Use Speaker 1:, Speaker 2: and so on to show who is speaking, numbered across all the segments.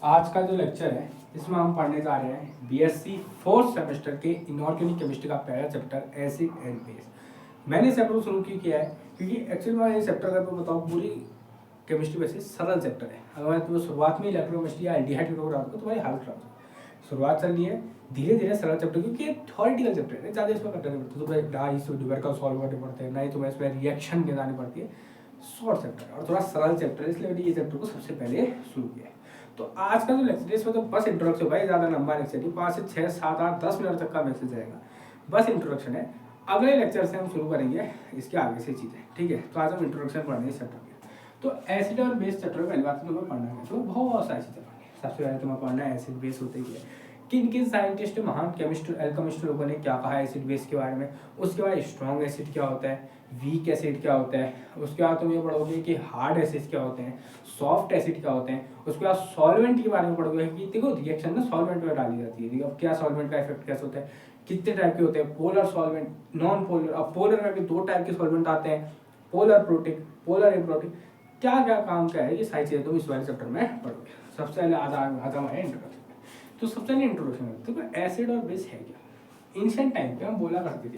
Speaker 1: आज का जो लेक्चर है इसमें हम पढ़ने जा रहे हैं बीएससी फोर्थ सेमेस्टर के इनऑर्गेनिक केमिस्ट्री का पहला चैप्टर एसिड एंड बेस। मैंने इस चैप्टर को शुरू क्यों किया है क्योंकि एक्चुअली मैं ये चैप्टर अगर मैं बताऊँ पूरी केमिस्ट्री वैसे सरल चैप्टर है। अगर मैं तुम्हें शुरुआत में इलेक्ट्रोकेमिस्ट्री या एल्डिहाइड को तो तुम्हारी हालत खराब हो। शुरुआत चल रही है धीरे धीरे सरल चैप्टर क्योंकि ये थ्योरेटिकल चैप्टर है, ज़्यादा इसमें करना नहीं पड़ता। तुम्हें ना ही न्यूमेरिकल सॉल्व करने पड़ते हैं, ना ही तुम्हें इसमें रिएक्शन गिनानी पड़ती है। शॉर्ट चैप्टर है और थोड़ा सरल चैप्टर है, इसलिए मैंने ये चैप्टर को सबसे पहले शुरू किया है। तो आज का जो लेक्चर है इसमें तो बस इंट्रोडक्शन भाई, ज़्यादा लंबा लेक्चर नहीं, 5 से 6 7 8 10 मिनट तक का मैसेज रहेगा, बस इंट्रोडक्शन है। अगले लेक्चर से हम शुरू करेंगे इसके आगे से चीज़ें, ठीक है। तो आज हम इंट्रोडक्शन पढ़ेंगे इस चैप्टर के। तो एसिड और बेस चैप्टर पहली बात तो तुम्हें पढ़ना है, तो बहुत सारी चीज़ें पढ़नी है। सबसे पहले तुम्हें पढ़ना है एसिड बेस होते ही है, किन किन साइंटिस्ट महान केमिस्ट एल्केमिस्ट लोगों ने क्या कहा एसिड बेस के बारे में। उसके बाद स्ट्रॉन्ग एसिड क्या होता है, वीक एसिड क्या होता है। उसके बाद तुम ये पढ़ोगे कि हार्ड एसिड क्या होते हैं, सॉफ्ट एसिड क्या होते हैं। उसके बाद सॉल्वेंट के बारे में पढ़ोगे कि देखो रिएक्शन ना सॉल्वेंट में डाली जाती है, अब क्या सॉल्वेंट का इफेक्ट कैसे होता है, कितने टाइप के होते हैं, पोलर सॉल्वेंट, नॉन पोलर। अब पोलर में भी 2 टाइप के सॉल्वेंट आते हैं, पोलर प्रोटिक, पोलर एप्रोटिक, क्या क्या काम क्या है, ये सारी चीज़ें तुम इस वाले चैप्टर में पढ़ोगे। सबसे पहले आज हमारे इंट्रोडक्शन। तो सबसे पहले इंट्रोडक्शन है तो एसिड और बेस है क्या। एंशिएंट टाइम पे हम बोला करते थे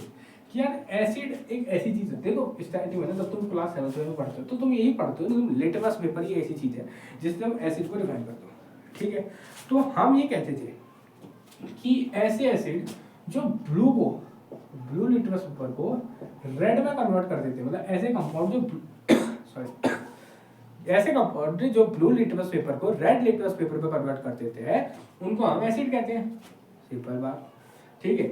Speaker 1: कि यार एसिड एक ऐसी चीज़ है, देखो स्टार्टिंग में जब तुम क्लास 7 में पढ़ते हो तो तुम यही पढ़ते हो, तुम लिटमस पेपर ही ऐसी चीज़ है जिससे हम एसिड को डिफाइन करते हो, ठीक है। तो हम ये कहते थे कि ऐसे एसिड जो ब्लू लिटमस पेपर को रेड में कन्वर्ट कर देते हैं, मतलब ऐसे कंपाउंड जो सॉरी ऐसे कंपाउंड जो ब्लू लिटमस पेपर को रेड लिटमस पेपर पे कन्वर्ट कर देते हैं उनको हम एसिड कहते हैं। सिंपल बात, ठीक है।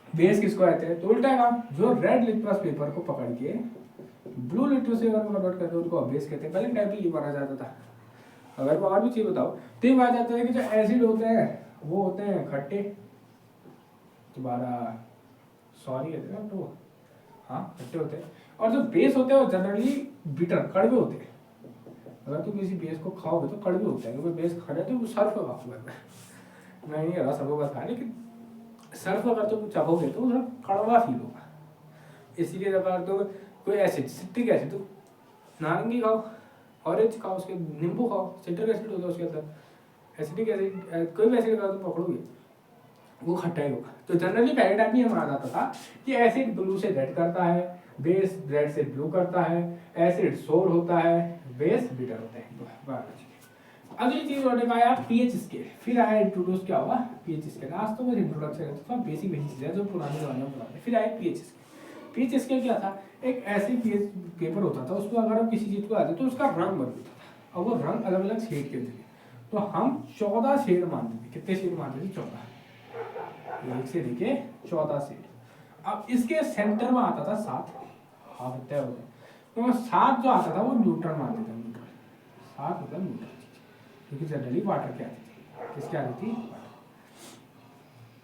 Speaker 1: बेस किसको कहते हैं, तो उल्टा काम, जो रेड लिटमस पेपर को पकड़ के ब्लू लिटमस पेपर में कन्वर्ट करते हैं उनको बेस कहते हैं। पहले टाइम पे ये माना जाता था। अगर मैं और भी चीज बताऊं तो ये माना जाता है कि जो एसिड होते हैं वो होते हैं खट्टे, दोबारा सॉरी कहते हैं तो हाँ खट्टे होते हैं, और जो बेस होते हैं वो जनरली बिटर कड़वे होते हैं। अगर तुम किसी बेस को खाओगे तो कड़वे होते हैं, अगर बेस खाना तो सर्फ का खाओगे। मैं नहीं कह रहा सर्फ का खा, लेकिन सर्फ अगर तुम चाहोगे तो थोड़ा कड़वा फील होगा। इसीलिए अगर तुम कोई एसिड, सिट्रिक एसिड, तो नारंगी खाओ, ऑरेंज खाओ, उसके नींबू खाओ, सिट्रिक एसिड होता है उसके अंदर। एसिडिक एसिड कोई भी एसिड अगर तुम पकड़ोगे वो खट्टा ही होगा। तो जनरली पहले टाइम में माना जाता था कि एसिड ब्लू से रेड करता है, बेस रेड से ब्लू करता है, एसिड सोर होता है, बेस बिटर होता है। अगली चीज होने का आया पीएच स्केल, फिर आया इंट्रोड्यूस क्या हुआ पीएच स्केल। आज तो मैं इंट्रोडक्शन है तो बेसिक चीज है जो पुराने जमाने में पढ़ाते। फिर आया पीएच स्केल। पीएच स्केल क्या था, एक ऐसी पीएच पेपर होता था उसको अगर हम किसी चीज को आते तो उसका रंग बदलता था, और वो रंग अलग अलग शेड के थे। तो हम 14 शेड मानते थे। कितने शेड मानते थे, 14, 1 से लेके 14 शेड। अब इसके सेंटर में आता था 7, हाफ तय हो गए, तो 7 जो आता था वो न्यूट्रल मानते थे। न्यूट्रल 7 मतलब न्यूट्रल, क्योंकि जनरली वाटर क्या आती थी, किसकी आती थी,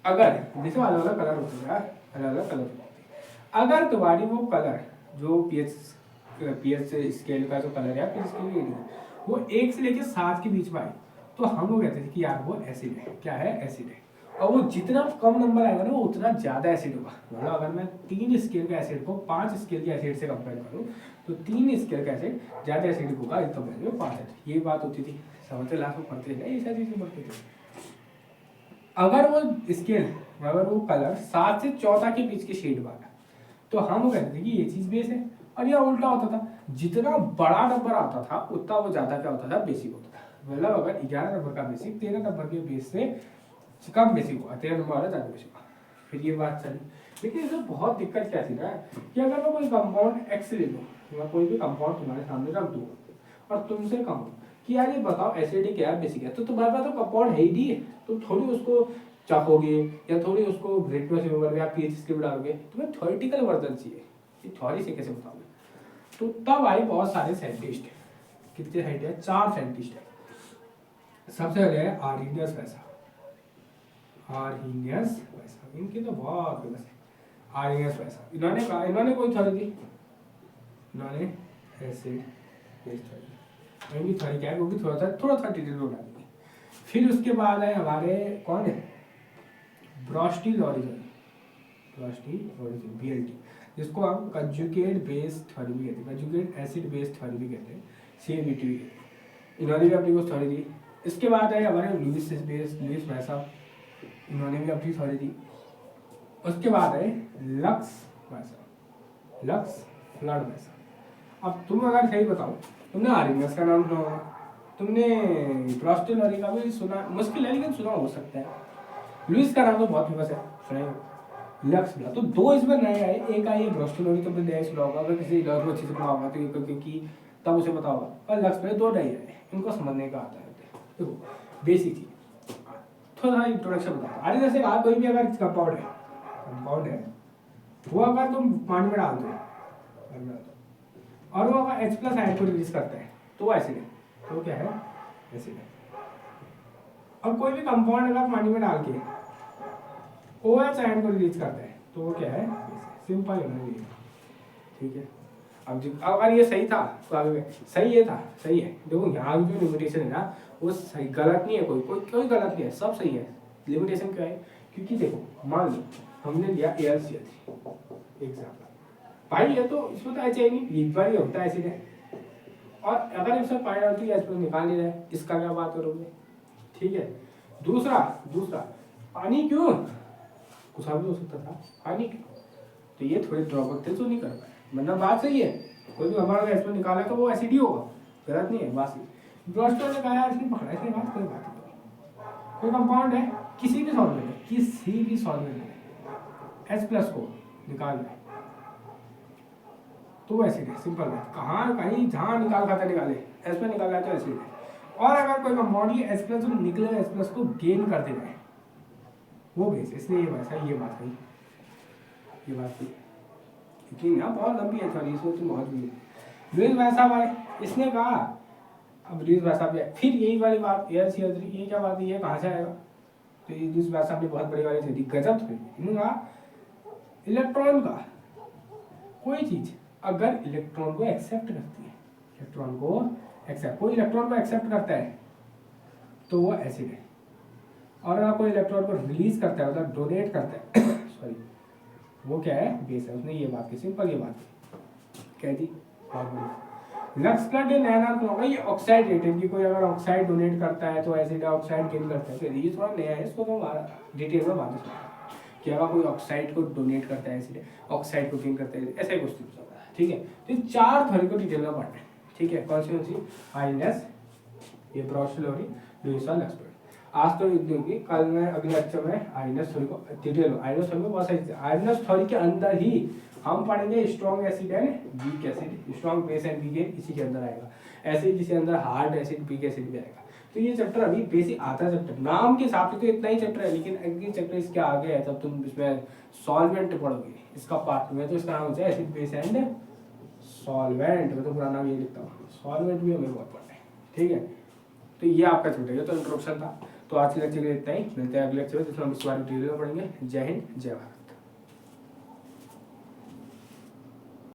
Speaker 1: अगर देखो अलग अलग कलर होते हैं, अलग अलग कलर होते हैं। अगर तुम्हारी वो कलर जो पीएच स्केल का जो कलर है पीएच स्केल है वो 1 से लेके 7 के बीच में आए तो हम लोग कहते थे कि यार वो एसिड है। क्या है, एसिड है। और वो जितना कम नंबर आएगा ना वो उतना ज्यादा एसिड होगा। मतलब अगर मैं 3 स्केल के एसिड को 5 स्केल के एसिड से कंपेयर करूं तो 3 स्केल का एसिड ज्यादा एसिड होगा इस कंपेयर में 5 एसिड। ये बात होती थी, समझते लास्ट में पढ़ते थे, ये सारी चीजें पढ़ते थे। अगर वो स्केल, अगर वो कलर 7 से 14 के बीच के शेड वाला तो हम कहते थे कि ये चीज बेस है। और यह उल्टा होता था, जितना बड़ा नंबर आता था उतना वो ज्यादा क्या होता था, बेसिक होता था। मतलब अगर 11 नंबर का बेसिक 13 नंबर के बेस से कम बेसिक हुआ, 13 नंबर वाला ज्यादा बेसिक हुआ। फिर ये बात चली, लेकिन इसमें बहुत दिक्कत क्या थी ना कि अगर मैं कोई कंपाउंड एक्स ले लूँ, मैं कोई भी कंपाउंड तुम्हारे सामने रख दूँ और तुमसे कहूँ कि यार ये बताओ एसिडिक है बेसिक है, तो तुम्हारे पास तो कंपाउंड है ही नहीं है, तुम थोड़ी उसको चाहोगे या थोड़ी उसको ग्रेड या पीएच स्क्रिप्ट डालोगे, तुम्हें थ्योरेटिकल वर्जन चाहिए कि थ्योरी से कैसे बताओगे। तो तब आई बहुत सारे साइंटिस्ट, कितने साइंटिस्ट है, 4 साइंटिस्ट है। सबसे पहले है आर्हीनियस वैसा, आर्हीनियस वैसा, इनकी तो बहुत फेमस है। आर्हीनियस वैसा, इन्होंने कहा, इन्होंने कोई थ्योरी दी, इन्होंने एसिड बेस थ्योरी, इनकी थ्योरी क्या है वो भी थोड़ा सा डिटेल में बता देंगे। फिर उसके बाद है हमारे कौन है, ब्रोस्टी-लॉरेंज़, BLT, जिसको हम कंजुगेट बेस थ्योरी भी कहते हैं, कंजुगेट एसिड बेस थ्योरी भी कहते हैं, CABT भी कहते हैं। इन्होंने भी अपनी कुछ थ्योरी दी। इसके बाद है हमारे लुईस भाई साहब, इन्होंने भी अपनी थ्योरी दी। उसके बाद है लक्स भाई साहब, लक्स फ्लड भाई साहब। अब तुम अगर सही बताओ, तुमने आर्यनस का नाम सुना होगा, तुमने ब्रॉस्टेलरी का भी सुना, मुश्किल है लेकिन सुना हो सकता है। लुईस का नाम तो बहुत फेमस है, सुना ही होगा। लक्स फ्लड तो दो इसमें नए आए, एक आई है ब्रॉस्टेलरी, तुमने नया सुना होगा, अगर किसी लॉ को अच्छे से पढ़ा होगा तो क्योंकि तब उसे पता होगा। और लक्स फ्लड दो नए आए, इनको समझने का आता है। देखो बेसिक चीज थोड़ा सा इंट्रोडक्शन बताता। अरे जैसे कहा कोई भी अगर कंपाउंड है वो अगर तुम पानी में डाल दो और वो अगर H+ आयन को रिलीज करता है तो वो एसिड है, तो क्या है एसिड है। और कोई भी कंपाउंड अगर पानी में डाल के OH आयन को रिलीज करता है तो वो क्या है, सिंपल है, ठीक है। अब अगर ये सही था तो आगे सही ये था, सही है। देखो यहाँ जो लिमिटेशन है ना वो सही, गलत नहीं है, कोई गलत नहीं है, सब सही है। लिमिटेशन क्या है, क्योंकि देखो मान लो हमने लिया AlCl3 एग्जाम्पल, भाई ये तो इसमें तो HI नहीं, एक बार ही होता है एसिड है। और अगर इसमें पानी डालती है इसमें निकाल नहीं रहा है, इसका क्या बात करोगे, ठीक है। दूसरा पानी क्यों, कुछ भी हो सकता था, पानी क्यों, तो ये थोड़े ड्रॉबैक थे जो नहीं कर पाए, मतलब बात सही है। कोई भी हमारा इसमें निकाला तो वो एसिड ही होगा, गलत नहीं है बात सही। ब्रॉस्टर ने कहा इसने पकड़ा, इसने बात कोई बात नहीं। कोई कंपाउंड है किसी भी सॉल्वेंट में H+ को निकालना है तो वो एसिड है, सिंपल है। कहीं जहाँ निकाल खाता निकाले, एस में निकाला तो एसिड है। और अगर कोई कंपाउंड ये H+ जो निकले H+ को गेन करते जाए वो बेस, इसलिए ये बात सही, ये बात सही। लेकिन ना बहुत लंबी है सॉरी, इसमें तो बहुत भी लुईस भाई साहब आए, इसने कहा, अब लुईस भाई साहब फिर यही वाली बात AlCl3, ये क्या बात है, ये कहाँ से आएगा, तो ये लुईस भाई साहब ने बहुत बड़ी वाली थी गजब थी। इन्होंने कहा इलेक्ट्रॉन का कोई चीज अगर इलेक्ट्रॉन को एक्सेप्ट करती है, कोई इलेक्ट्रॉन को एक्सेप्ट करता है तो वो एसिड है। और अगर कोई इलेक्ट्रॉन को रिलीज करता है, मतलब डोनेट करता है सॉरी, वो क्या है, बेस है। उसने ये बात की, सिंपल ये बात कह दी, बहुत बढ़िया। लक्स फ्लड नया नाम तो होगा, ये ऑक्साइड रेटेड की, कोई अगर ऑक्साइड डोनेट करता है तो एसिड, ऑक्साइड गेन करता है, ये थोड़ा नया है, इसको तो डिटेल में बात है कि अगर कोई ऑक्साइड को डोनेट करता है एसिड, ऑक्साइड को गेन करता है, ऐसा ही कुछ नहीं होता है, ठीक है। तो चार थ्योरी को डिटेल में पढ़ना है, ठीक है। कौन सी आर्यनस, ये ब्रॉस्टेलरी, लुईस और लक्स फ्लड। आज तो होगी, कल मैं अगले लेक्चर में आर्यनस थ्योरी को डिटेल, आर्यनस थ्योरी में बहुत सारी, आर्यनस थ्योरी के अंदर ही हम पढ़ेंगे strong acid and weak acid, strong base and weak इसी के अंदर आएगा, ऐसे जिसके अंदर हार्ड एसिड वीक एसिड भी आएगा। तो ये चैप्टर अभी बेसिक आता चैप्टर, नाम के हिसाब से तो इतना ही चैप्टर है, लेकिन अगले चैप्टर इसके आगे है, तब तुम इसमें सॉल्वेंट पढ़ोगे, इसका पार्ट में, तो इसका नाम होता है एसिड बेस एंड सॉल्वेंट, मैं तो पूरा नाम ये लिखता हूँ, सॉल्वेंट भी हमें बहुत पढ़ना है, ठीक है। तो ये आपका चैप्टर, ये तो इंट्रोडक्शन था। तो आज के लेक्चर के लिए इतना ही, मिलते हैं अगले लेक्चर में जिसमें हम इस बारे में डिटेल में पढ़ेंगे। जय हिंद, जय भारत।